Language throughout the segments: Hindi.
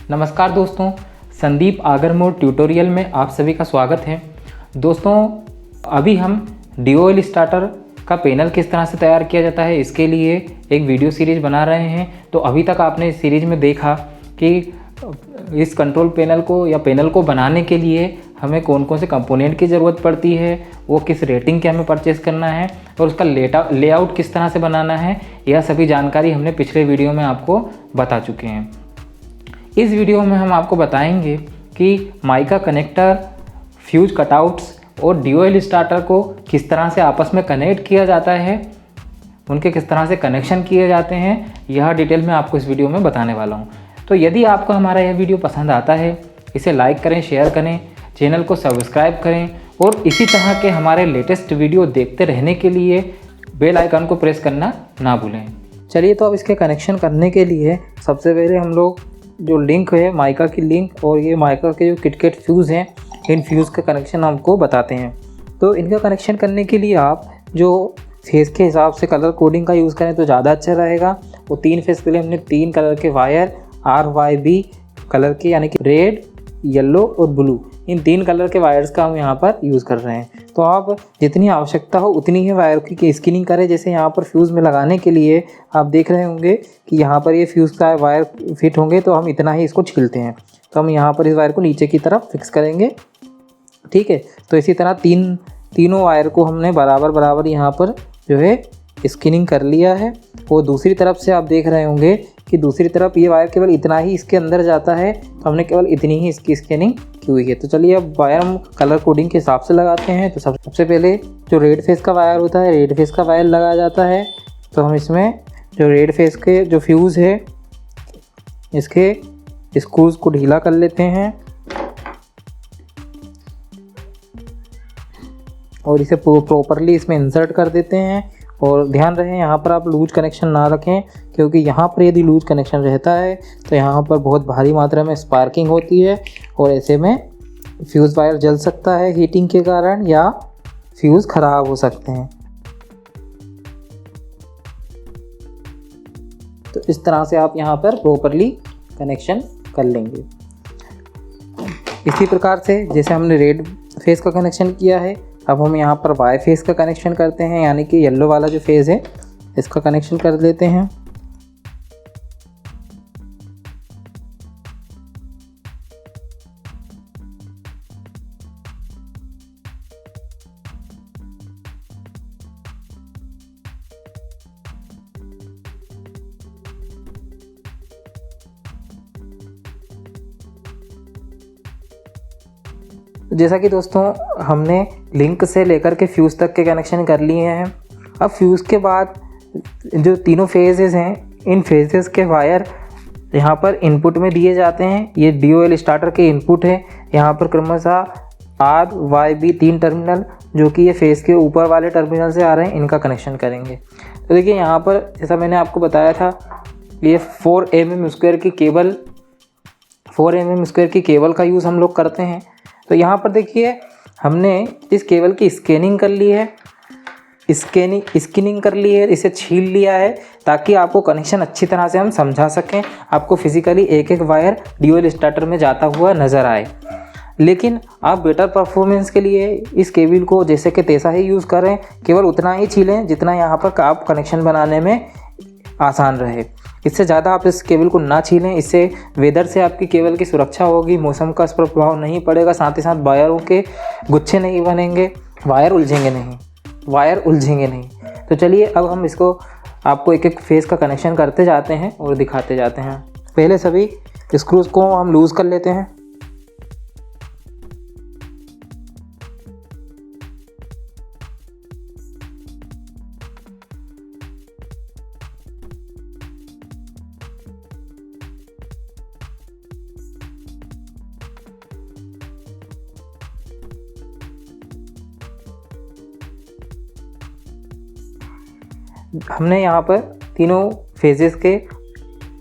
नमस्कार दोस्तों, संदीप आगरमोड़ ट्यूटोरियल में आप सभी का स्वागत है। दोस्तों, अभी हम DOL स्टार्टर का पैनल किस तरह से तैयार किया जाता है इसके लिए एक वीडियो सीरीज़ बना रहे हैं। तो अभी तक आपने इस सीरीज़ में देखा कि इस कंट्रोल पैनल को या पैनल को बनाने के लिए हमें कौन कौन से कंपोनेंट की ज़रूरत पड़ती है, वो किस रेटिंग के हमें परचेज़ करना है और उसका लेआउट किस तरह से बनाना है, यह सभी जानकारी हमने पिछले वीडियो में आपको बता चुके हैं। इस वीडियो में हम आपको बताएंगे कि माइका कनेक्टर, फ्यूज कटआउट्स और DOL स्टार्टर को किस तरह से आपस में कनेक्ट किया जाता है, उनके किस तरह से कनेक्शन किए जाते हैं, यह डिटेल में आपको इस वीडियो में बताने वाला हूं। तो यदि आपको हमारा यह वीडियो पसंद आता है, इसे लाइक करें, शेयर करें, चैनल को सब्सक्राइब करें और इसी तरह के हमारे लेटेस्ट वीडियो देखते रहने के लिए बेल आइकन को प्रेस करना ना भूलें। चलिए, तो अब इसके कनेक्शन करने के लिए सबसे पहले हम लोग जो लिंक है माइका की लिंक और ये माइका के जो किटकैट फ्यूज़ हैं, इन फ्यूज़ का कनेक्शन हमको बताते हैं। तो इनका कनेक्शन करने के लिए आप जो फेस के हिसाब से कलर कोडिंग का यूज़ करें तो ज़्यादा अच्छा रहेगा। वो 3 फेस के लिए हमने 3 कलर के वायर RYB कलर के, यानी कि रेड, येलो और ब्लू, इन 3 कलर के वायर्स का हम यहाँ पर यूज़ कर रहे हैं। तो आप जितनी आवश्यकता हो उतनी ही वायर की स्किनिंग करें। जैसे यहाँ पर फ्यूज़ में लगाने के लिए आप देख रहे होंगे कि यहाँ पर ये फ्यूज़ का वायर फिट होंगे, तो हम इतना ही इसको छीलते हैं। तो हम यहाँ पर इस वायर को नीचे की तरफ फिक्स करेंगे, ठीक है। तो इसी तरह तीनों वायर को हमने बराबर यहाँ पर जो है स्किनिंग कर लिया है। और दूसरी तरफ से आप देख रहे होंगे कि दूसरी तरफ ये वायर केवल इतना ही इसके अंदर जाता है, तो हमने केवल इतनी ही इसकी स्कैनिंग की हुई है। तो चलिए अब वायर हम कलर कोडिंग के हिसाब से लगाते हैं। तो सबसे पहले जो रेड फेस का वायर होता है, रेड फेस का वायर लगाया जाता है। तो हम इसमें जो रेड फेस के जो फ्यूज़ है, इसके स्क्रूज को ढीला कर लेते हैं और इसे प्रॉपरली इसमें इंसर्ट कर देते हैं। और ध्यान रहे यहाँ पर आप लूज कनेक्शन ना रखें, क्योंकि यहाँ पर यदि लूज कनेक्शन रहता है तो यहाँ पर बहुत भारी मात्रा में स्पार्किंग होती है और ऐसे में फ्यूज़ वायर जल सकता है हीटिंग के कारण, या फ्यूज़ ख़राब हो सकते हैं। तो इस तरह से आप यहाँ पर प्रॉपरली कनेक्शन कर लेंगे। इसी प्रकार से जैसे हमने रेड फेस का कनेक्शन किया है, अब हम यहाँ पर वाई फेस का कनेक्शन करते हैं, यानी कि येलो वाला जो फेज़ है इसका कनेक्शन कर देते हैं। जैसा कि दोस्तों हमने लिंक से लेकर के फ्यूज़ तक के कनेक्शन कर लिए हैं। अब फ्यूज़ के बाद जो तीनों फेजेस हैं, इन फेजेस के वायर यहाँ पर इनपुट में दिए जाते हैं। ये DOL स्टार्टर के इनपुट है। यहाँ पर क्रमशः RYB 3 टर्मिनल जो कि ये फेस के ऊपर वाले टर्मिनल से आ रहे हैं, इनका कनेक्शन करेंगे। तो देखिए यहाँ पर जैसा मैंने आपको बताया था, ये 4 mm स्क्वायर की केबल का यूज़ हम लोग करते हैं। तो यहाँ पर देखिए हमने इस केबल की स्कैनिंग कर ली है, स्किनिंग कर ली है, इसे छील लिया है ताकि आपको कनेक्शन अच्छी तरह से हम समझा सकें, आपको फिजिकली एक एक वायर DOL स्टार्टर में जाता हुआ नज़र आए। लेकिन आप बेटर परफॉर्मेंस के लिए इस केबल को जैसे कि तैसा ही यूज़ करें, केवल उतना ही छीलें जितना यहाँ पर आप कनेक्शन बनाने में आसान रहे। इससे ज़्यादा आप इस केबल को ना छीलें, इससे वेदर से आपकी केबल की सुरक्षा होगी, मौसम का इस पर प्रभाव नहीं पड़ेगा, साथ ही साथ वायरों के गुच्छे नहीं बनेंगे, वायर उलझेंगे नहीं। तो चलिए अब हम इसको आपको एक एक फेस का कनेक्शन करते जाते हैं और दिखाते जाते हैं। पहले सभी स्क्रूज़ को हम लूज़ कर लेते हैं। हमने यहाँ पर तीनों फेजेस के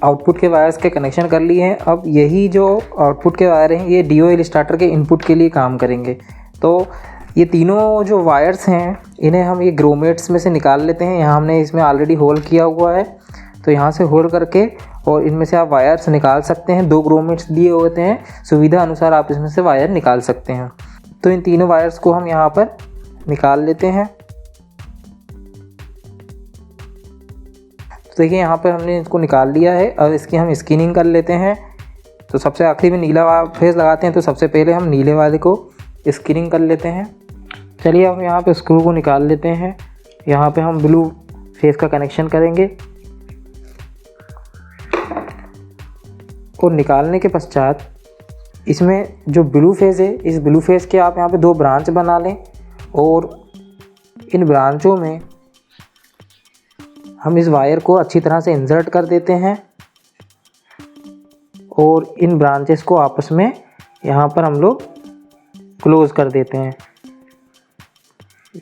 आउटपुट के वायर्स के कनेक्शन कर लिए हैं। अब यही जो आउटपुट के वायर हैं ये DOL स्टार्टर के इनपुट के लिए काम करेंगे। तो ये तीनों जो वायर्स हैं इन्हें हम ये ग्रोमेट्स में से निकाल लेते हैं। यहाँ हमने इसमें ऑलरेडी होल किया हुआ है, तो यहाँ से होल करके और इनमें से आप वायर्स निकाल सकते हैं। 2 ग्रोमेट्स दिए होते हैं, सुविधा अनुसार आप इसमें से वायर निकाल सकते हैं। तो इन तीनों वायर्स को हम यहाँ पर निकाल लेते हैं। तो देखिए यहाँ पर हमने इसको निकाल लिया है। अब इसकी हम स्क्रीनिंग कर लेते हैं। तो सबसे आखिरी में नीला फेस लगाते हैं, तो सबसे पहले हम नीले वाले को स्क्रीनिंग कर लेते हैं। चलिए हम यहाँ पे स्क्रू को निकाल लेते हैं। यहाँ पे हम ब्लू फेस का कनेक्शन करेंगे और निकालने के पश्चात इसमें जो ब्लू फेस है, इस ब्लू फेस के आप यहाँ पे 2 ब्रांच बना लें और इन ब्रांचों में हम इस वायर को अच्छी तरह से इंसर्ट कर देते हैं और इन ब्रांचेस को आपस में यहाँ पर हम लोग क्लोज कर देते हैं।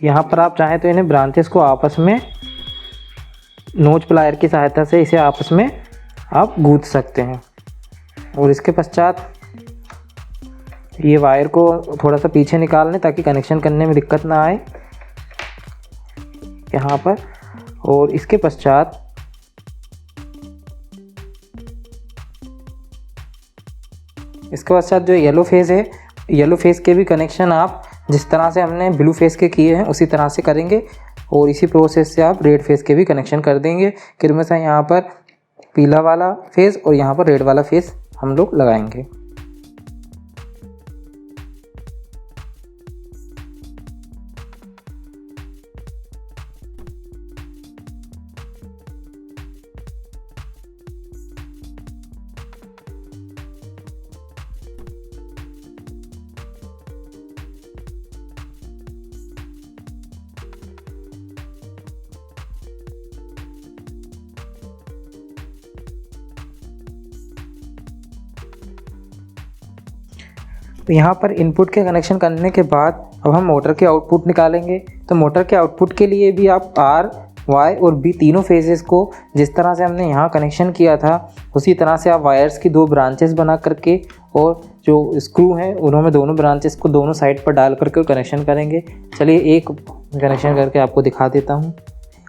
यहाँ पर आप चाहें तो इन्हें ब्रांचेस को आपस में नोच प्लायर की सहायता से इसे आपस में आप गूंथ सकते हैं। और इसके पश्चात ये वायर को थोड़ा सा पीछे निकाल लें ताकि कनेक्शन करने में दिक्कत ना आए यहाँ पर। और इसके पश्चात जो येलो फेस है, येलो फेस के भी कनेक्शन आप जिस तरह से हमने ब्लू फेस के किए हैं उसी तरह से करेंगे और इसी प्रोसेस से आप रेड फेस के भी कनेक्शन कर देंगे। क्रमशः यहाँ पर पीला वाला फेस और यहाँ पर रेड वाला फेस हम लोग लगाएंगे। तो यहाँ पर इनपुट के कनेक्शन करने के बाद अब हम मोटर के आउटपुट निकालेंगे। तो मोटर के आउटपुट के लिए भी आप आर, वाई और बी तीनों फेजेस को जिस तरह से हमने यहाँ कनेक्शन किया था उसी तरह से आप वायर्स की 2 ब्रांचेस बना करके और जो स्क्रू हैं उन्होंने दोनों ब्रांचेस को दोनों साइड पर डाल करके कनेक्शन करेंगे। चलिए एक कनेक्शन करके आपको दिखा देता हूँ।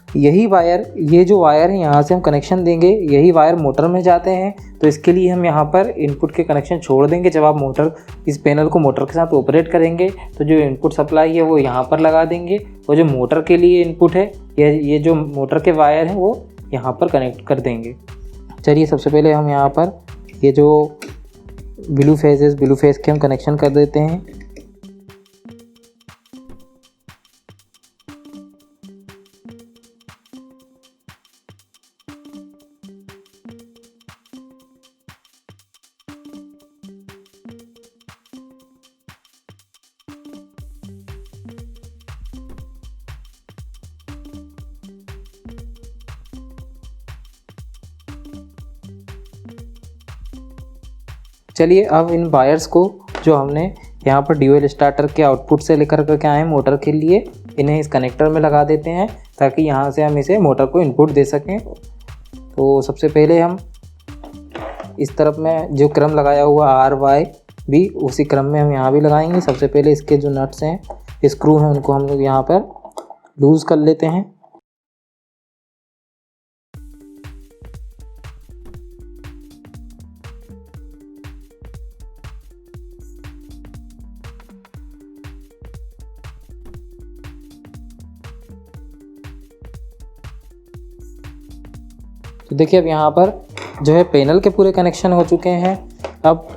यही वायर, ये जो वायर है यहाँ से हम कनेक्शन देंगे, यही वायर मोटर में जाते हैं। तो इसके लिए हम यहाँ पर इनपुट के कनेक्शन छोड़ देंगे। जब आप मोटर इस पैनल को मोटर के साथ ऑपरेट करेंगे तो जो इनपुट सप्लाई है वो यहाँ पर लगा देंगे और जो मोटर के लिए इनपुट है ये जो मोटर के वायर हैं वो यहाँ पर कनेक्ट कर देंगे। चलिए सबसे पहले हम यहाँ पर ये जो ब्लू फेस के हम कनेक्शन कर देते हैं। चलिए अब इन वायर्स को जो हमने यहाँ पर ड्यूअल स्टार्टर के आउटपुट से लेकर के आए हैं मोटर के लिए, इन्हें इस कनेक्टर में लगा देते हैं ताकि यहाँ से हम इसे मोटर को इनपुट दे सकें। तो सबसे पहले हम इस तरफ में जो क्रम लगाया हुआ आर वाई भी उसी क्रम में हम यहाँ भी लगाएंगे। सबसे पहले इसके जो नट्स हैं, स्क्रू हैं, उनको हम लोग यहाँ पर लूज़ कर लेते हैं। तो देखिए अब यहाँ पर जो है पैनल के पूरे कनेक्शन हो चुके हैं। अब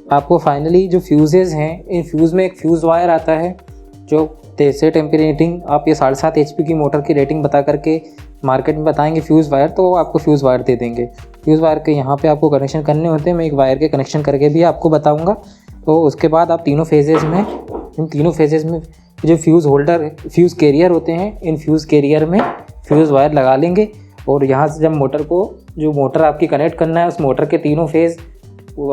आपको फाइनली जो फ्यूजेज़ हैं, इन फ्यूज़ में एक फ्यूज़ वायर आता है जो सेट एम्पीयर रेटिंग, आप ये 7.5 HP की मोटर की रेटिंग बता करके मार्केट में बताएंगे फ्यूज़ वायर, तो वो आपको फ्यूज़ वायर दे देंगे। फ्यूज़ वायर के यहाँ पे आपको कनेक्शन करने होते हैं। मैं एक वायर के कनेक्शन करके भी आपको बताऊँगा। तो उसके बाद आप इन तीनों फेजेज़ में जो फ्यूज़ कैरियर होते हैं, इन फ्यूज़ कैरियर में फ्यूज़ वायर लगा लेंगे। और यहाँ से जब जो मोटर आपकी कनेक्ट करना है उस मोटर के तीनों फेज़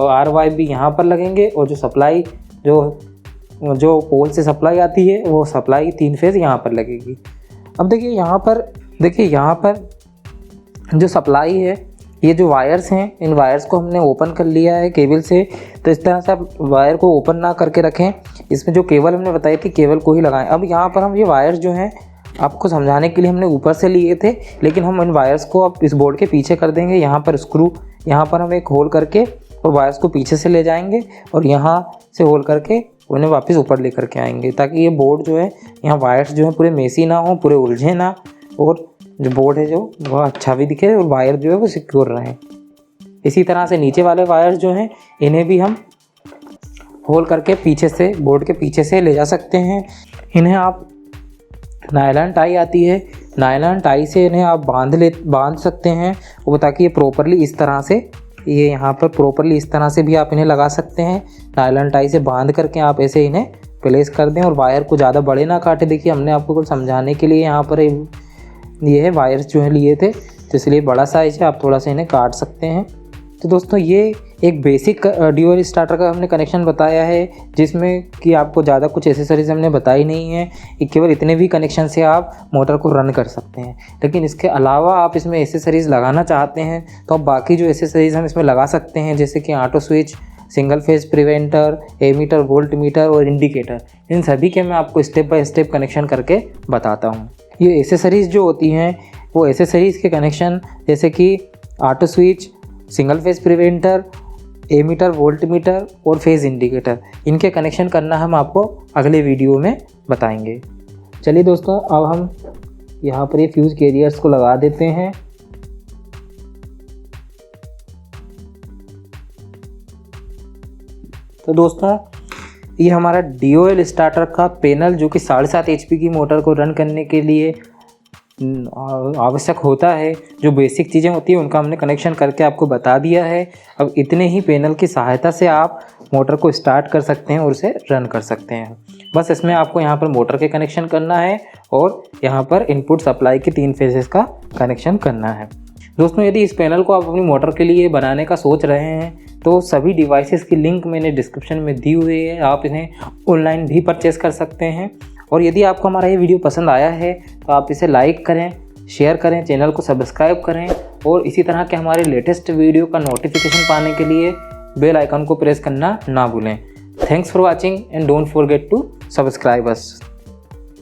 आर वाई भी यहाँ पर लगेंगे और जो सप्लाई जो पोल से सप्लाई आती है वो सप्लाई 3 फेज़ यहाँ पर लगेगी। अब देखिए यहाँ पर जो सप्लाई है, ये जो वायर्स हैं, इन वायर्स को हमने ओपन कर लिया है केबल से। तो इस तरह से आप वायर को ओपन ना करके रखें। इसमें जो केबल हमने बताई थी केबल को ही लगाएं। अब यहाँ पर हम ये वायर्स जो हैं आपको समझाने के लिए हमने ऊपर से लिए थे, लेकिन हम इन वायर्स को अब इस बोर्ड के पीछे कर देंगे। यहाँ पर स्क्रू, यहाँ पर हम एक होल करके और वायर्स को पीछे से ले जाएंगे और यहाँ से होल करके उन्हें वापस ऊपर लेकर के आएंगे, ताकि ये बोर्ड जो है, यहाँ वायर्स जो है पूरे मेसी ना हो, पूरे उलझे ना, और जो बोर्ड है जो वह अच्छा भी दिखे और वायर जो है वो सिक्योर रहे। इसी तरह से नीचे वाले वायर्स जो हैं इन्हें भी हम होल करके पीछे से, बोर्ड के पीछे से ले जा सकते हैं। इन्हें आप नायलॉन टाई आती है, नायलॉन टाई से इन्हें आप बांध सकते हैं, वो ताकि ये प्रॉपरली इस तरह से, ये यहाँ पर प्रॉपरली इस तरह से भी आप इन्हें लगा सकते हैं। नायलॉन टाई से बांध करके आप ऐसे इन्हें प्लेस कर दें और वायर को ज़्यादा बड़े ना काटे। देखिए हमने आपको कुछ समझाने के लिए यहाँ पर ये है वायर्स जो है लिए थे, तो इसलिए बड़ा साइज है, आप थोड़ा सा इन्हें काट सकते हैं। तो दोस्तों ये एक बेसिक ड्यूअल स्टार्टर का हमने कनेक्शन बताया है, जिसमें कि आपको ज़्यादा कुछ एसेसरीज हमने बताई नहीं है। केवल इतने भी कनेक्शन से आप मोटर को रन कर सकते हैं, लेकिन इसके अलावा आप इसमें एसेसरीज़ लगाना चाहते हैं तो आप बाकी जो एसेसरीज़ हम इसमें लगा सकते हैं, जैसे कि auto switch, single phase preventer, ammeter, voltmeter और इंडिकेटर, इन सभी के मैं आपको स्टेप बाय स्टेप कनेक्शन करके बताता हूँ। ये एसेसरीज़ जो होती हैं वो एसेसरीज़ के कनेक्शन, जैसे कि auto switch, single phase preventer, ammeter, voltmeter और फेज इंडिकेटर, इनके कनेक्शन करना हम आपको अगले वीडियो में बताएंगे। चलिए दोस्तों, अब हम यहाँ पर ये फ्यूज़ कैरियर्स को लगा देते हैं। तो दोस्तों ये हमारा DOL स्टार्टर का पैनल, जो कि 7.5 HP की मोटर को रन करने के लिए आवश्यक होता है, जो बेसिक चीज़ें होती हैं उनका हमने कनेक्शन करके आपको बता दिया है। अब इतने ही पैनल की सहायता से आप मोटर को स्टार्ट कर सकते हैं और उसे रन कर सकते हैं। बस इसमें आपको यहाँ पर मोटर के कनेक्शन करना है और यहाँ पर इनपुट सप्लाई के 3 फेजेस का कनेक्शन करना है। दोस्तों यदि इस पैनल को आप अपनी मोटर के लिए बनाने का सोच रहे हैं तो सभी डिवाइसेस की लिंक मैंने डिस्क्रिप्शन में दी हुई है, आप इन्हें ऑनलाइन भी परचेस कर सकते हैं। और यदि आपको हमारा ये वीडियो पसंद आया है तो आप इसे लाइक करें, शेयर करें, चैनल को सब्सक्राइब करें और इसी तरह के हमारे लेटेस्ट वीडियो का नोटिफिकेशन पाने के लिए बेल आइकन को प्रेस करना ना भूलें। Thanks for watching and don't forget to subscribe us.